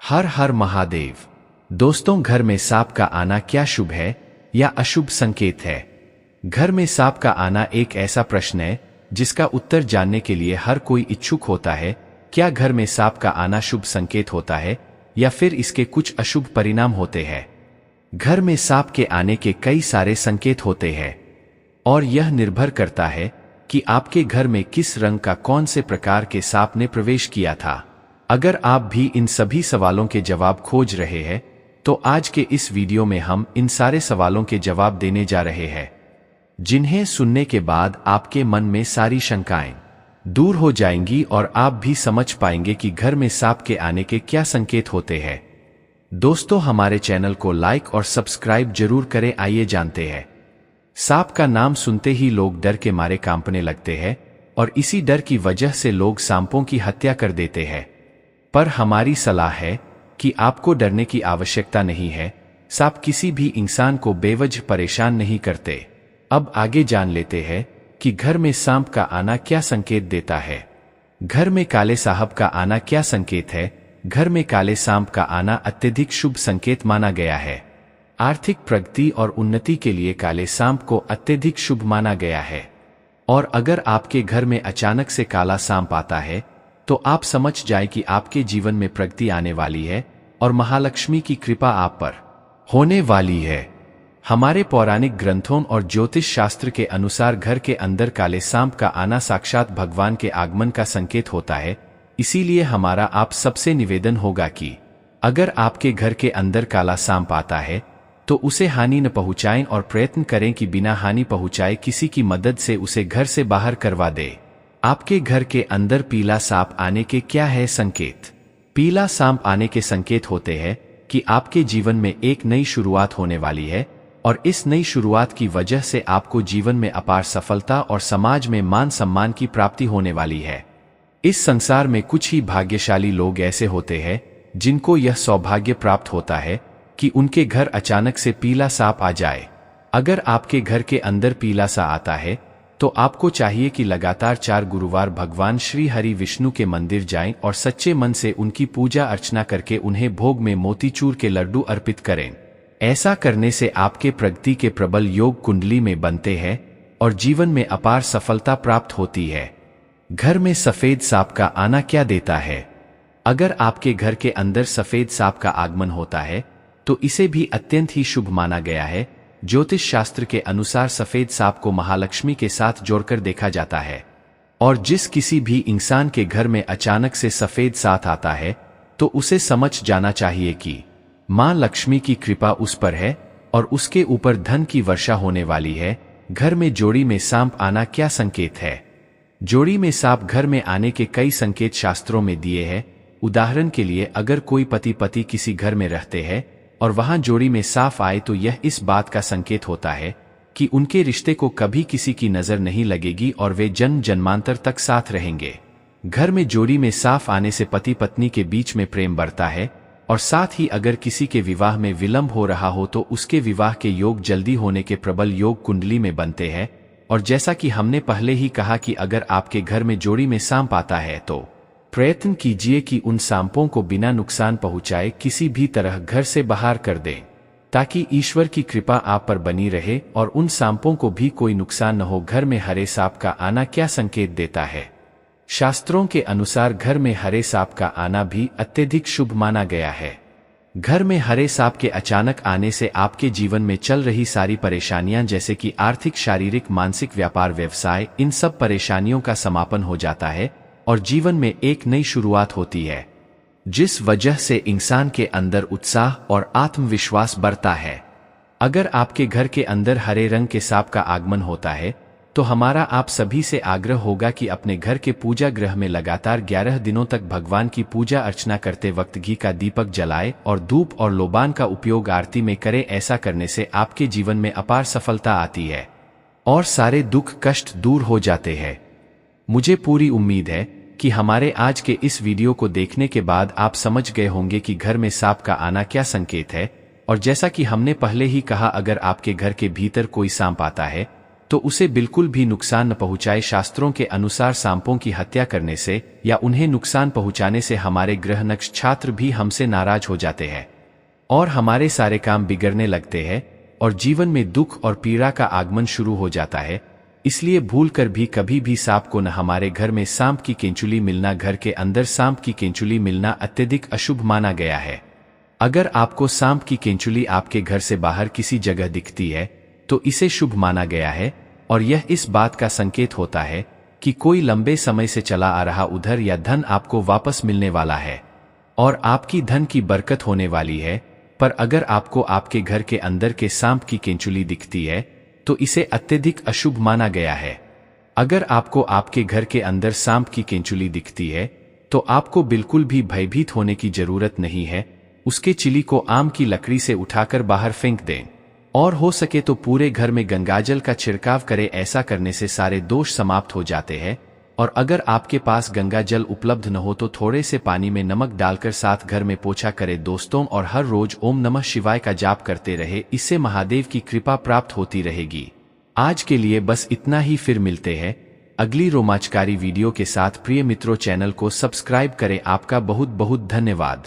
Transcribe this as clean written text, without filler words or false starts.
हर हर महादेव। दोस्तों, घर में सांप का आना क्या शुभ है या अशुभ संकेत है? घर में सांप का आना एक ऐसा प्रश्न है जिसका उत्तर जानने के लिए हर कोई इच्छुक होता है। क्या घर में सांप का आना शुभ संकेत होता है या फिर इसके कुछ अशुभ परिणाम होते हैं? घर में सांप के आने के कई सारे संकेत होते हैं और यह निर्भर करता है कि आपके घर में किस रंग का कौन से प्रकार के सांप ने प्रवेश किया था। अगर आप भी इन सभी सवालों के जवाब खोज रहे हैं तो आज के इस वीडियो में हम इन सारे सवालों के जवाब देने जा रहे हैं, जिन्हें सुनने के बाद आपके मन में सारी शंकाएं दूर हो जाएंगी और आप भी समझ पाएंगे कि घर में सांप के आने के क्या संकेत होते हैं। दोस्तों, हमारे चैनल को लाइक और सब्सक्राइब जरूर करें। आइए जानते हैं। सांप का नाम सुनते ही लोग डर के मारे कांपने लगते हैं और इसी डर की वजह से लोग सांपों की हत्या कर देते हैं। पर हमारी सलाह है कि आपको डरने की आवश्यकता नहीं है। सांप किसी भी इंसान को बेवजह परेशान नहीं करते। अब आगे जान लेते हैं कि घर में सांप का आना क्या संकेत देता है। घर में काले साहब का आना क्या संकेत है? घर में काले सांप का आना अत्यधिक शुभ संकेत माना गया है। आर्थिक प्रगति और उन्नति के लिए काले सांप को अत्यधिक शुभ माना गया है। और अगर आपके घर में अचानक से काला सांप आता है तो आप समझ जाएं कि आपके जीवन में प्रगति आने वाली है और महालक्ष्मी की कृपा आप पर होने वाली है। हमारे पौराणिक ग्रंथों और ज्योतिष शास्त्र के अनुसार घर के अंदर काले सांप का आना साक्षात भगवान के आगमन का संकेत होता है। इसीलिए हमारा आप सबसे निवेदन होगा कि अगर आपके घर के अंदर काला सांप आता है तो उसे हानि न पहुंचाएं और प्रयत्न करें कि बिना हानि पहुंचाए किसी की मदद से उसे घर से बाहर करवा दे। आपके घर के अंदर पीला सांप आने के क्या है संकेत? पीला सांप आने के संकेत होते हैं कि आपके जीवन में एक नई शुरुआत होने वाली है और इस नई शुरुआत की वजह से आपको जीवन में अपार सफलता और समाज में मान सम्मान की प्राप्ति होने वाली है। इस संसार में कुछ ही भाग्यशाली लोग ऐसे होते हैं जिनको यह सौभाग्य प्राप्त होता है कि उनके घर अचानक से पीला सांप आ जाए। अगर आपके घर के अंदर पीला सा आता है तो आपको चाहिए कि लगातार 4 गुरुवार भगवान श्री हरि विष्णु के मंदिर जाएं और सच्चे मन से उनकी पूजा अर्चना करके उन्हें भोग में मोतीचूर के लड्डू अर्पित करें। ऐसा करने से आपके प्रगति के प्रबल योग कुंडली में बनते हैं और जीवन में अपार सफलता प्राप्त होती है। घर में सफेद सांप का आना क्या देता है? अगर आपके घर के अंदर सफेद सांप का आगमन होता है तो इसे भी अत्यंत ही शुभ माना गया है। ज्योतिष शास्त्र के अनुसार सफेद सांप को महालक्ष्मी के साथ जोड़कर देखा जाता है और जिस किसी भी इंसान के घर में अचानक से सफेद सांप आता है तो उसे समझ जाना चाहिए कि मां लक्ष्मी की कृपा उस पर है और उसके ऊपर धन की वर्षा होने वाली है। घर में जोड़ी में सांप आना क्या संकेत है? जोड़ी में सांप घर में आने के कई संकेत शास्त्रों में दिए हैं। उदाहरण के लिए, अगर कोई पति पत्नी किसी घर में रहते हैं और वहां जोड़ी में सांप आए तो यह इस बात का संकेत होता है कि उनके रिश्ते को कभी किसी की नजर नहीं लगेगी और वे जन्म जन्मांतर तक साथ रहेंगे। घर में जोड़ी में सांप आने से पति पत्नी के बीच में प्रेम बढ़ता है और साथ ही अगर किसी के विवाह में विलंब हो रहा हो तो उसके विवाह के योग जल्दी होने के प्रबल योग कुंडली में बनते हैं। और जैसा कि हमने पहले ही कहा कि अगर आपके घर में जोड़ी में सांप आता है तो प्रयत्न कीजिए कि उन सांपों को बिना नुकसान पहुंचाए किसी भी तरह घर से बाहर कर दें, ताकि ईश्वर की कृपा आप पर बनी रहे और उन सांपों को भी कोई नुकसान न हो। घर में हरे सांप का आना क्या संकेत देता है? शास्त्रों के अनुसार घर में हरे सांप का आना भी अत्यधिक शुभ माना गया है। घर में हरे सांप के अचानक आने से आपके जीवन में चल रही सारी परेशानियां जैसे कि आर्थिक, शारीरिक, मानसिक, व्यापार, व्यवसाय, इन सब परेशानियों का समापन हो जाता है और जीवन में एक नई शुरुआत होती है, जिस वजह से इंसान के अंदर उत्साह और आत्मविश्वास बढ़ता है। अगर आपके घर के अंदर हरे रंग के सांप का आगमन होता है तो हमारा आप सभी से आग्रह होगा कि अपने घर के पूजा गृह में लगातार 11 दिनों तक भगवान की पूजा अर्चना करते वक्त घी का दीपक जलाए और धूप और लोबान का उपयोग आरती में करें। ऐसा करने से आपके जीवन में अपार सफलता आती है और सारे दुख कष्ट दूर हो जाते हैं। मुझे पूरी उम्मीद है कि हमारे आज के इस वीडियो को देखने के बाद आप समझ गए होंगे कि घर में सांप का आना क्या संकेत है। और जैसा कि हमने पहले ही कहा, अगर आपके घर के भीतर कोई सांप आता है तो उसे बिल्कुल भी नुकसान न पहुंचाए। शास्त्रों के अनुसार सांपों की हत्या करने से या उन्हें नुकसान पहुंचाने से हमारे ग्रह नक्षत्र भी हमसे नाराज हो जाते हैं और हमारे सारे काम बिगड़ने लगते हैं और जीवन में दुख और पीड़ा का आगमन शुरू हो जाता है। इसलिए भूलकर भी कभी भी सांप को न हमारे घर में सांप की केंचुली मिलना, घर के अंदर सांप की केंचुली मिलना अत्यधिक अशुभ माना गया है। अगर आपको सांप की केंचुली आपके घर से बाहर किसी जगह दिखती है तो इसे शुभ माना गया है और यह इस बात का संकेत होता है कि कोई लंबे समय से चला आ रहा उधर या धन आपको वापस मिलने वाला है और आपकी धन की बरकत होने वाली है। पर अगर आपको आपके घर के अंदर के सांप की केंचुली दिखती है तो इसे अत्यधिक अशुभ माना गया है। अगर आपको आपके घर के अंदर सांप की केंचुली दिखती है तो आपको बिल्कुल भी भयभीत होने की जरूरत नहीं है। उसके चिली को आम की लकड़ी से उठाकर बाहर फेंक दें और हो सके तो पूरे घर में गंगाजल का छिड़काव करें। ऐसा करने से सारे दोष समाप्त हो जाते हैं। और अगर आपके पास गंगा जल उपलब्ध न हो तो थोड़े से पानी में नमक डालकर साथ घर में पोछा करें दोस्तों, और हर रोज ओम नमः शिवाय का जाप करते रहे। इससे महादेव की कृपा प्राप्त होती रहेगी। आज के लिए बस इतना ही, फिर मिलते हैं अगली रोमांचकारी वीडियो के साथ। प्रिय मित्रों, चैनल को सब्सक्राइब करें। आपका बहुत बहुत धन्यवाद।